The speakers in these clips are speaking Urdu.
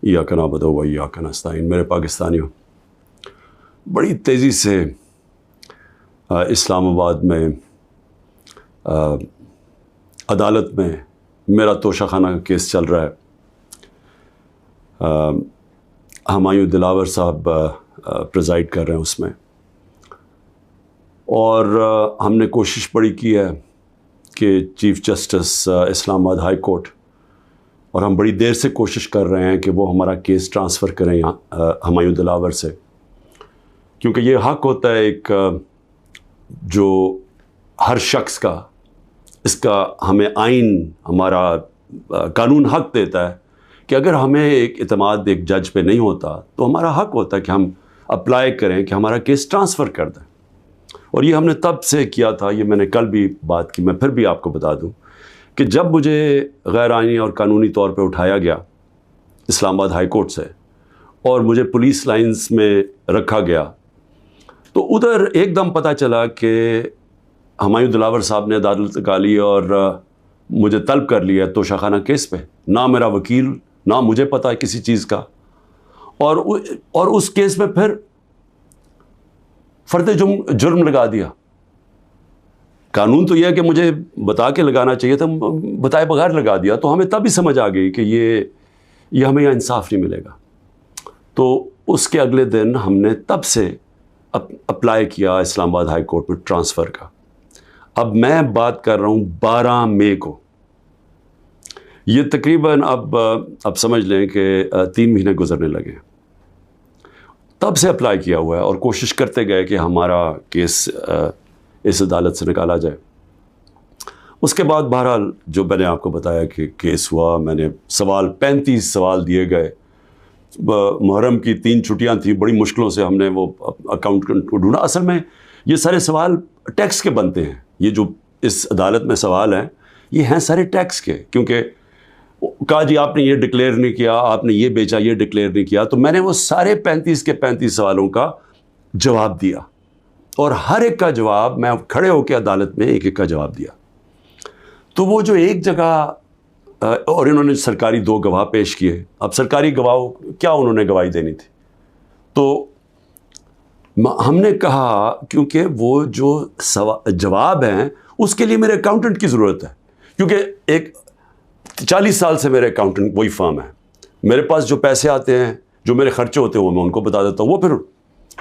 ایاک نعبد و ایاک نستعین. میرے پاکستانیوں، بڑی تیزی سے اسلام آباد میں عدالت میں میرا توشہ خانہ کا کیس چل رہا ہے. ہمایوں دلاور صاحب پریزائڈ کر رہے ہیں اس میں، اور ہم نے کوشش بڑی کی ہے کہ چیف جسٹس اسلام آباد ہائی کورٹ، اور ہم بڑی دیر سے کوشش کر رہے ہیں کہ وہ ہمارا کیس ٹرانسفر کریں یہاں ہمایوں دلاور سے، کیونکہ یہ حق ہوتا ہے ایک جو ہر شخص کا، اس کا ہمیں آئین، ہمارا قانون حق دیتا ہے کہ اگر ہمیں ایک اعتماد ایک جج پہ نہیں ہوتا تو ہمارا حق ہوتا ہے کہ ہم اپلائی کریں کہ ہمارا کیس ٹرانسفر کر دیں. اور یہ ہم نے تب سے کیا تھا، یہ میں نے کل بھی بات کی، میں پھر بھی آپ کو بتا دوں کہ جب مجھے غیر آئینی اور قانونی طور پہ اٹھایا گیا اسلام آباد ہائی کورٹ سے اور مجھے پولیس لائنز میں رکھا گیا، تو ادھر ایک دم پتہ چلا کہ ہمایوں دلاور صاحب نے عدالت نکالی اور مجھے طلب کر لیا توشہ خانہ کیس پہ. نہ میرا وکیل، نہ مجھے پتہ ہے کسی چیز کا، اور اس کیس میں پھر فرد جرم لگا دیا. قانون تو یہ ہے کہ مجھے بتا کے لگانا چاہیے تھا، بتائے بغیر لگا دیا. تو ہمیں تب ہی سمجھ آ گئی کہ یہ ہمیں یہاں انصاف نہیں ملے گا. تو اس کے اگلے دن ہم نے تب سے اپلائی کیا اسلام آباد ہائی کورٹ میں ٹرانسفر کا. اب میں بات کر رہا ہوں 12 مئی کو. یہ تقریباً اب سمجھ لیں کہ 3 مہینے گزرنے لگے ہیں. تب سے اپلائی کیا ہوا ہے اور کوشش کرتے گئے کہ ہمارا کیس اس عدالت سے نکالا جائے. اس کے بعد بہرحال جو میں نے آپ کو بتایا کہ کیس ہوا، میں نے 35 سوال دیے گئے. محرم کی 3 چھٹیاں تھیں، بڑی مشکلوں سے ہم نے وہ اکاؤنٹنٹ کو ڈھونڈا. اصل میں یہ سارے سوال ٹیکس کے بنتے ہیں. یہ جو اس عدالت میں سوال ہیں یہ ہیں سارے ٹیکس کے، کیونکہ کہا جی آپ نے یہ ڈکلیئر نہیں کیا، آپ نے یہ بیچا، یہ ڈکلیئر نہیں کیا. تو میں نے وہ سارے 35 کے 35 سوالوں کا جواب دیا، اور ہر ایک کا جواب میں کھڑے ہو کے عدالت میں ایک ایک کا جواب دیا. تو وہ جو ایک جگہ، اور انہوں نے سرکاری 2 گواہ پیش کیے. اب سرکاری گواہ کیا انہوں نے گواہی دینی تھی، تو ہم نے کہا کیونکہ وہ جو جواب ہیں اس کے لیے میرے اکاؤنٹنٹ کی ضرورت ہے، کیونکہ ایک 40 سال سے میرے اکاؤنٹنٹ وہی فرم ہے. میرے پاس جو پیسے آتے ہیں، جو میرے خرچے ہوتے ہیں، وہ میں ان کو بتا دیتا ہوں. وہ پھر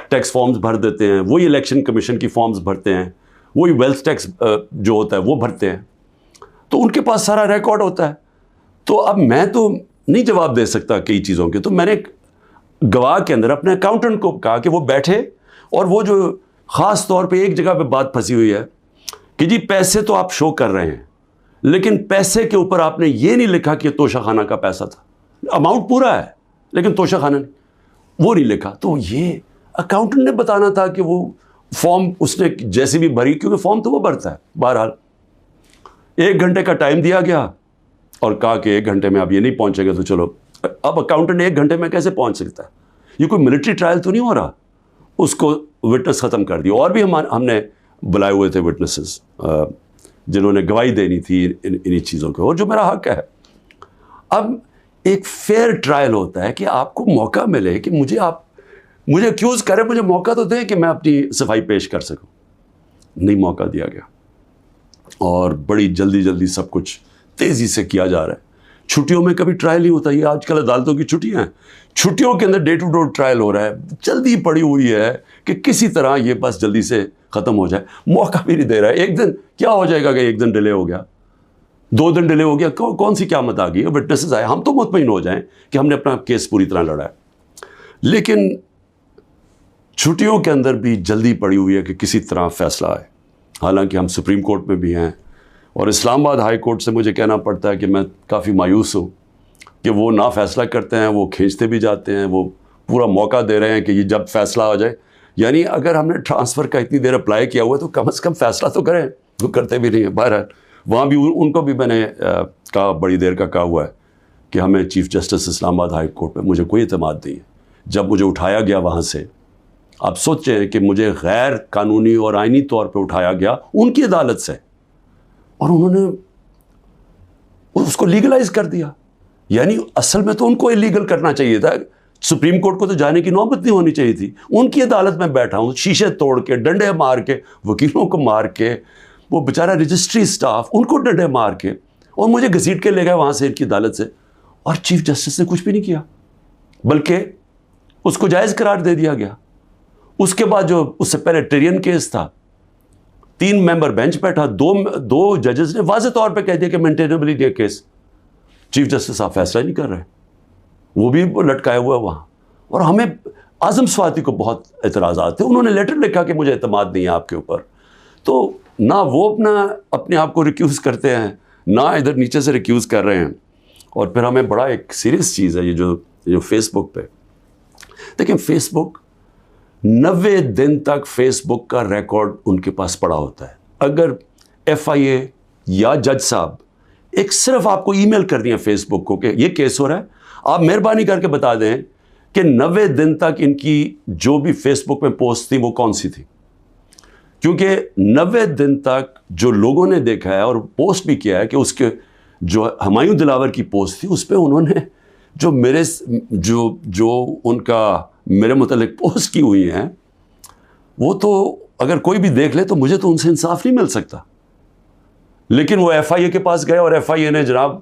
ٹیکس فارمز بھر دیتے ہیں، وہی الیکشن کمیشن کی فارمز بھرتے ہیں، وہی ویلتھ ٹیکس جو ہوتا ہے وہ بھرتے ہیں. تو ان کے پاس سارا ریکارڈ ہوتا ہے. تو اب میں تو نہیں جواب دے سکتا کئی چیزوں کے. تو میں نے گواہ کے اندر اپنے اکاؤنٹنٹ کو کہا کہ وہ بیٹھے، اور وہ جو خاص طور پہ ایک جگہ پہ بات پھنسی ہوئی ہے کہ جی پیسے تو آپ شو کر رہے ہیں، لیکن پیسے کے اوپر آپ نے یہ نہیں لکھا کہ توشہ خانہ کا پیسہ تھا. اماؤنٹ پورا ہے لیکن توشہ خانہ وہ نہیں لکھا. تو یہ اکاؤنٹنٹ نے بتانا تھا کہ وہ فارم اس نے جیسے بھی بھری، کیونکہ فارم تو وہ بھرتا ہے. بہرحال 1 گھنٹے کا ٹائم دیا گیا اور کہا کہ 1 گھنٹے میں آپ یہ نہیں پہنچے گا تو چلو. اب اکاؤنٹنٹ 1 گھنٹے میں کیسے پہنچ سکتا ہے؟ یہ کوئی ملٹری ٹرائل تو نہیں ہو رہا. اس کو وٹنس ختم کر دیا. اور بھی ہم نے بلائے ہوئے تھے وٹنسز جنہوں نے گواہی دینی تھی انہی چیزوں کو، اور جو میرا حق ہے. اب ایک فیئر ٹرائل ہوتا ہے کہ آپ کو موقع ملے کہ مجھے ایکیوز کریں، مجھے موقع تو دیں کہ میں اپنی صفائی پیش کر سکوں. نہیں موقع دیا گیا، اور بڑی جلدی سب کچھ تیزی سے کیا جا رہا ہے. چھٹیوں میں کبھی ٹرائل نہیں ہوتا. یہ آج کل عدالتوں کی چھٹیاں ہیں، چھٹیوں کے another day to day trial ہو رہا ہے. جلدی پڑی ہوئی ہے کہ کسی طرح یہ بس جلدی سے ختم ہو جائے. موقع بھی نہیں دے رہا ہے. ایک دن کیا ہو جائے گا کہ 1 دن ڈیلے ہو گیا، 2 دن ڈیلے ہو گیا، کون سی قیامت آ گئی؟ وٹنسز آئے، ہم تو مطمئن ہو جائیں کہ ہم نے اپنا کیس پوری طرح لڑا ہے. لیکن چھٹیوں کے اندر بھی جلدی پڑی ہوئی ہے کہ کسی طرح فیصلہ آئے. حالانکہ ہم سپریم کورٹ میں بھی ہیں، اور اسلام آباد ہائی کورٹ سے مجھے کہنا پڑتا ہے کہ میں کافی مایوس ہوں کہ وہ نہ فیصلہ کرتے ہیں، وہ کھینچتے بھی جاتے ہیں. وہ پورا موقع دے رہے ہیں کہ یہ جب فیصلہ ہو جائے. یعنی اگر ہم نے ٹرانسفر کا اتنی دیر اپلائی کیا ہوا ہے تو کم از کم فیصلہ تو کریں. وہ کرتے بھی نہیں ہیں. بہرحال وہاں بھی ان کو بھی میں نے کہا، بڑی دیر کا کہا ہوا ہے کہ ہمیں چیف جسٹس اسلام آباد ہائی کورٹ پہ مجھے کوئی اعتماد نہیں ہے. جب مجھے اٹھایا گیا وہاں سے، آپ سوچیں کہ مجھے غیر قانونی اور آئینی طور پہ اٹھایا گیا ان کی عدالت سے، اور انہوں نے اس کو لیگلائز کر دیا یعنی اصل میں تو ان کو الیگل کرنا چاہیے تھا. سپریم کورٹ کو تو جانے کی نوبت نہیں ہونی چاہیے تھی. ان کی عدالت میں بیٹھا ہوں, شیشے توڑ کے, ڈنڈے مار کے, وکیلوں کو مار کے, وہ بیچارہ رجسٹری سٹاف ان کو ڈنڈے مار کے, اور مجھے گھسیٹ کے لے گئے وہاں سے ان کی عدالت سے. اور چیف جسٹس نے کچھ بھی نہیں کیا, بلکہ اس کو جائز قرار دے دیا گیا. اس کے بعد جو اس سے پہلے ٹرین کیس تھا, 3 ممبر بینچ بیٹھا, دو ججز نے واضح طور پہ کہہ دیا کہ مینٹینیبل یہ کیس, چیف جسٹس صاحب فیصلہ نہیں کر رہے, وہ بھی لٹکائے ہوا وہاں. اور ہمیں اعظم سواتی کو بہت اعتراضات تھے. انہوں نے لیٹر لکھا کہ مجھے اعتماد نہیں ہے آپ کے اوپر. تو نہ وہ اپنے آپ کو ریکیوز کرتے ہیں, نہ ادھر نیچے سے ریکیوز کر رہے ہیں. اور پھر ہمیں بڑا ایک سیریس چیز ہے یہ جو فیس بک پہ دیکھیں, فیس بک 90 دن تک فیس بک کا ریکارڈ ان کے پاس پڑا ہوتا ہے. اگر FIA یا جج صاحب ایک صرف آپ کو ای میل کر دیا فیس بک کو کہ یہ کیس ہو رہا ہے, آپ مہربانی کر کے بتا دیں کہ 90 دن تک ان کی جو بھی فیس بک میں پوسٹ تھی وہ کون سی تھی. کیونکہ 90 دن تک جو لوگوں نے دیکھا ہے اور پوسٹ بھی کیا ہے کہ اس کے جو ہمایوں دلاور کی پوسٹ تھی اس پہ انہوں نے جو ان کا میرے متعلق پوسٹ کی ہوئی ہیں, وہ تو اگر کوئی بھی دیکھ لے تو مجھے تو ان سے انصاف نہیں مل سکتا. لیکن وہ FIA کے پاس گئے اور FIA نے جناب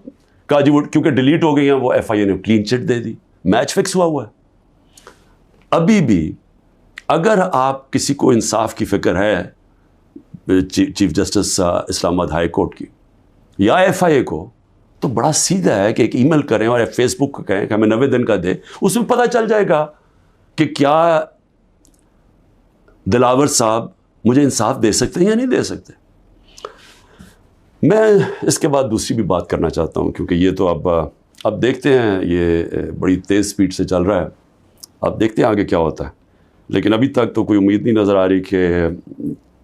کہا جی وہ کیونکہ ڈیلیٹ ہو گئی ہیں, وہ FIA نے کلین چٹ دے دی, میچ فکس ہوا ہے. ابھی بھی اگر آپ کسی کو انصاف کی فکر ہے چیف جسٹس اسلام آباد ہائی کورٹ کی یا FIA کو, تو بڑا سیدھا ہے کہ ایک ای میل کریں اور فیس بک کو کہیں کہ ہمیں 90 دن کا دے. اس میں پتہ چل جائے گا کہ کیا دلاور صاحب مجھے انصاف دے سکتے ہیں یا نہیں دے سکتے. میں اس کے بعد دوسری بھی بات کرنا چاہتا ہوں, کیونکہ یہ تو اب دیکھتے ہیں, یہ بڑی تیز سپیڈ سے چل رہا ہے, اب دیکھتے ہیں آگے کیا ہوتا ہے. لیکن ابھی تک تو کوئی امید نہیں نظر آ رہی کہ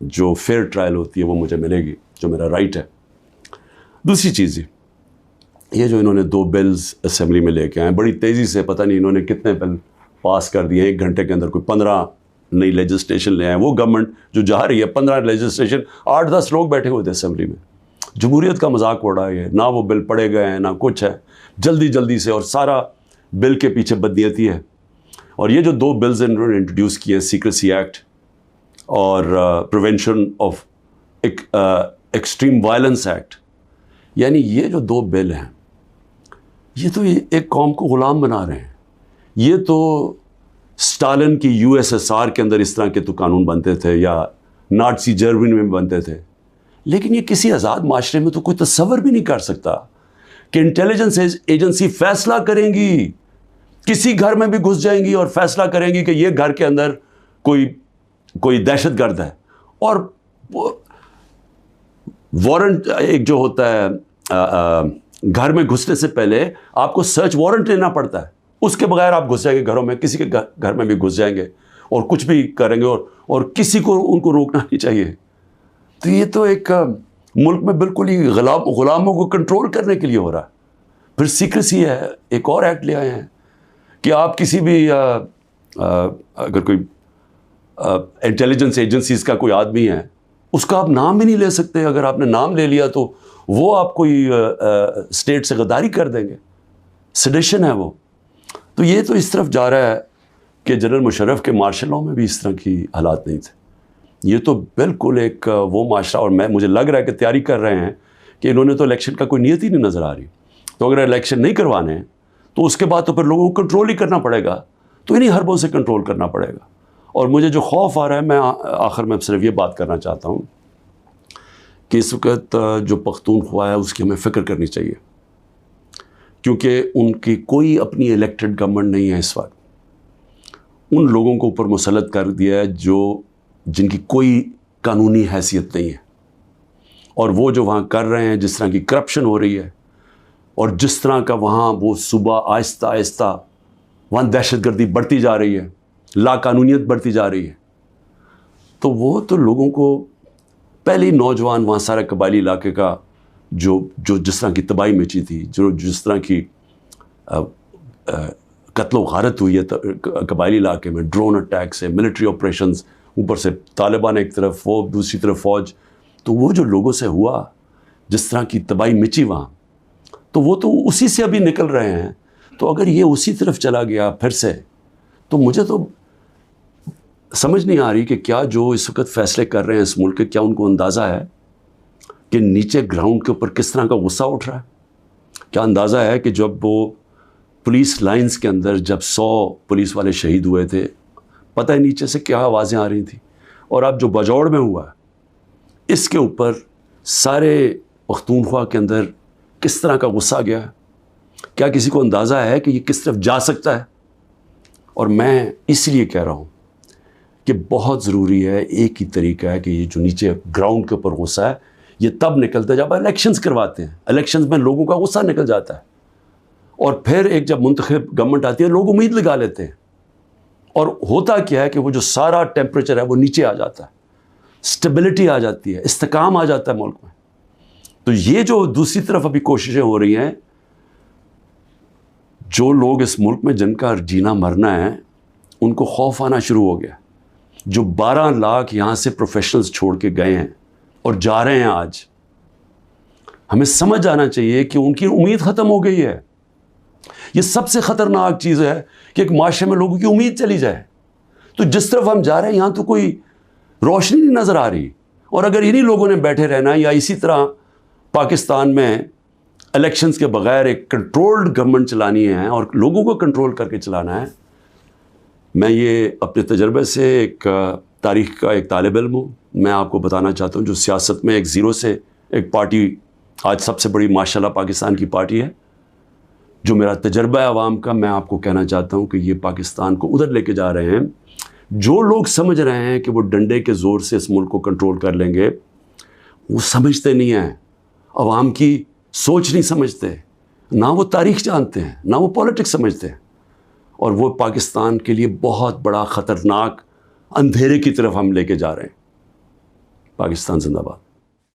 جو فیئر ٹرائل ہوتی ہے وہ مجھے ملے گی, جو میرا رائٹ ہے. دوسری چیز یہ جو انہوں نے 2 بلز اسمبلی میں لے کے آئے بڑی تیزی سے, پتہ نہیں انہوں نے کتنے بل پاس کر دیے 1 گھنٹے کے اندر, کوئی 15 نئی لیجسلیشن لے آئے. وہ گورنمنٹ جو جا رہی ہے 15 لیجسلیشن, 8-10 لوگ بیٹھے ہوئے تھے اسمبلی میں. جمہوریت کا مذاق اڑا ہے, نہ وہ بل پڑے گئے ہیں نہ کچھ ہے, جلدی سے, اور سارا بل کے پیچھے بدنیتی ہے. اور یہ جو 2 بلز انہوں نے انٹروڈیوس کیے ہیں, سیکریسی ایکٹ اور prevention of extreme violence act, یعنی یہ جو 2 بل ہیں یہ تو ایک قوم کو غلام بنا رہے ہیں. یہ تو اسٹالن کی USSR کے اندر اس طرح کے تو قانون بنتے تھے, یا نازی جرمنی میں بنتے تھے. لیکن یہ کسی آزاد معاشرے میں تو کوئی تصور بھی نہیں کر سکتا کہ انٹیلیجنس ایجنسی فیصلہ کریں گی, کسی گھر میں بھی گھس جائیں گی اور فیصلہ کریں گی کہ یہ گھر کے اندر کوئی دہشت گرد ہے. اور وارنٹ ایک جو ہوتا ہے گھر میں گھسنے سے پہلے آپ کو سرچ وارنٹ لینا پڑتا ہے, اس کے بغیر آپ گھس جائیں گے گھروں میں, کسی کے گھر میں بھی گھس جائیں گے اور کچھ بھی کریں گے, اور کسی کو ان کو روکنا نہیں چاہیے. تو یہ تو ایک ملک میں بالکل ہی غلاموں کو کنٹرول کرنے کے لیے ہو رہا ہے. پھر سیکریسی ہے, ایک اور ایکٹ لے آئے ہیں کہ آپ کسی بھی اگر کوئی انٹیلیجنس ایجنسیز کا کوئی آدمی ہے, اس کا آپ نام بھی نہیں لے سکتے. اگر آپ نے نام لے لیا تو وہ آپ کوئی اسٹیٹ سے غداری کر دیں گے, سیڈیشن ہے وہ. تو یہ تو اس طرف جا رہا ہے کہ جنرل مشرف کے مارشل لاء میں بھی اس طرح کی حالات نہیں تھے. یہ تو بالکل ایک وہ معاشرہ, اور مجھے لگ رہا ہے کہ تیاری کر رہے ہیں کہ انہوں نے تو الیکشن کا کوئی نیت ہی نہیں نظر آ رہی. تو اگر الیکشن نہیں کروانے ہیں تو اس کے بعد تو پھر لوگوں کو کنٹرول ہی کرنا پڑے گا, تو انہیں حربوں سے کنٹرول کرنا پڑے گا. اور مجھے جو خوف آ رہا ہے, میں آخر میں صرف یہ بات کرنا چاہتا ہوں کہ اس وقت جو پختونخوا ہے اس کی ہمیں فکر کرنی چاہیے, کیونکہ ان کی کوئی اپنی الیکٹڈ گورنمنٹ نہیں ہے اس وقت. ان لوگوں کو اوپر مسلط کر دیا ہے جن کی کوئی قانونی حیثیت نہیں ہے, اور وہ جو وہاں کر رہے ہیں, جس طرح کی کرپشن ہو رہی ہے, اور جس طرح کا وہاں وہ صوبہ آہستہ آہستہ وہاں دہشت گردی بڑھتی جا رہی ہے, لا قانونیت بڑھتی جا رہی ہے. تو وہ تو لوگوں کو پہلے ہی نوجوان وہاں سارے قبائلی علاقے کا جو جس طرح کی تباہی مچی تھی, جس طرح کی قتل و غارت ہوئی ہے قبائلی علاقے میں, ڈرون اٹیک سے, ملٹری آپریشنز, اوپر سے طالبان ایک طرف, وہ دوسری طرف فوج, تو وہ جو لوگوں سے ہوا, جس طرح کی تباہی مچی وہاں, تو وہ تو اسی سے ابھی نکل رہے ہیں. تو اگر یہ اسی طرف چلا گیا پھر سے, تو مجھے تو سمجھ نہیں آ رہی کہ کیا جو اس وقت فیصلے کر رہے ہیں اس ملک کے, کیا ان کو اندازہ ہے کہ نیچے گراؤنڈ کے اوپر کس طرح کا غصہ اٹھ رہا ہے؟ کیا اندازہ ہے کہ جب وہ پولیس لائنز کے اندر جب 100 پولیس والے شہید ہوئے تھے, پتہ ہے نیچے سے کیا آوازیں آ رہی تھیں؟ اور اب جو بجوڑ میں ہوا ہے اس کے اوپر سارے پختونخوا کے اندر کس طرح کا غصہ گیا ہے؟ کیا کسی کو اندازہ ہے کہ یہ کس طرف جا سکتا ہے؟ اور میں اس لیے کہہ رہا ہوں کہ بہت ضروری ہے, ایک ہی طریقہ ہے کہ یہ جو نیچے گراؤنڈ کے اوپر غصہ ہے یہ تب نکلتا ہے جب الیکشنز کرواتے ہیں. الیکشنز میں لوگوں کا غصہ نکل جاتا ہے, اور پھر ایک جب منتخب گورنمنٹ آتی ہے لوگ امید لگا لیتے ہیں, اور ہوتا کیا ہے کہ وہ جو سارا ٹیمپریچر ہے وہ نیچے آ جاتا ہے, اسٹیبلٹی آ جاتی ہے, استحکام آ جاتا ہے ملک میں. تو یہ جو دوسری طرف ابھی کوششیں ہو رہی ہیں, جو لوگ اس ملک میں جن کا جینا مرنا ہے ان کو خوف آنا شروع ہو گیا. جو 12 لاکھ یہاں سے پروفیشنلز چھوڑ کے گئے ہیں اور جا رہے ہیں آج, ہمیں سمجھ آنا چاہیے کہ ان کی امید ختم ہو گئی ہے. یہ سب سے خطرناک چیز ہے کہ ایک معاشرے میں لوگوں کی امید چلی جائے. تو جس طرف ہم جا رہے ہیں یہاں تو کوئی روشنی نہیں نظر آ رہی, اور اگر انہی لوگوں نے بیٹھے رہنا ہے یا اسی طرح پاکستان میں الیکشنز کے بغیر ایک کنٹرولڈ گورنمنٹ چلانی ہے اور لوگوں کو کنٹرول کر کے چلانا ہے. میں یہ اپنے تجربے سے ایک تاریخ کا ایک طالب علم ہوں, میں آپ کو بتانا چاہتا ہوں جو سیاست میں ایک زیرو سے ایک پارٹی آج سب سے بڑی ماشاءاللہ پاکستان کی پارٹی ہے, جو میرا تجربہ ہے عوام کا, میں آپ کو کہنا چاہتا ہوں کہ یہ پاکستان کو ادھر لے کے جا رہے ہیں. جو لوگ سمجھ رہے ہیں کہ وہ ڈنڈے کے زور سے اس ملک کو کنٹرول کر لیں گے, وہ سمجھتے نہیں ہیں, عوام کی سوچ نہیں سمجھتے, نہ وہ تاریخ جانتے ہیں, نہ وہ پولیٹکس سمجھتے ہیں, اور وہ پاکستان کے لیے بہت بڑا خطرناک اندھیرے کی طرف ہم لے کے جا رہے ہیں. پاکستان زندہ باد.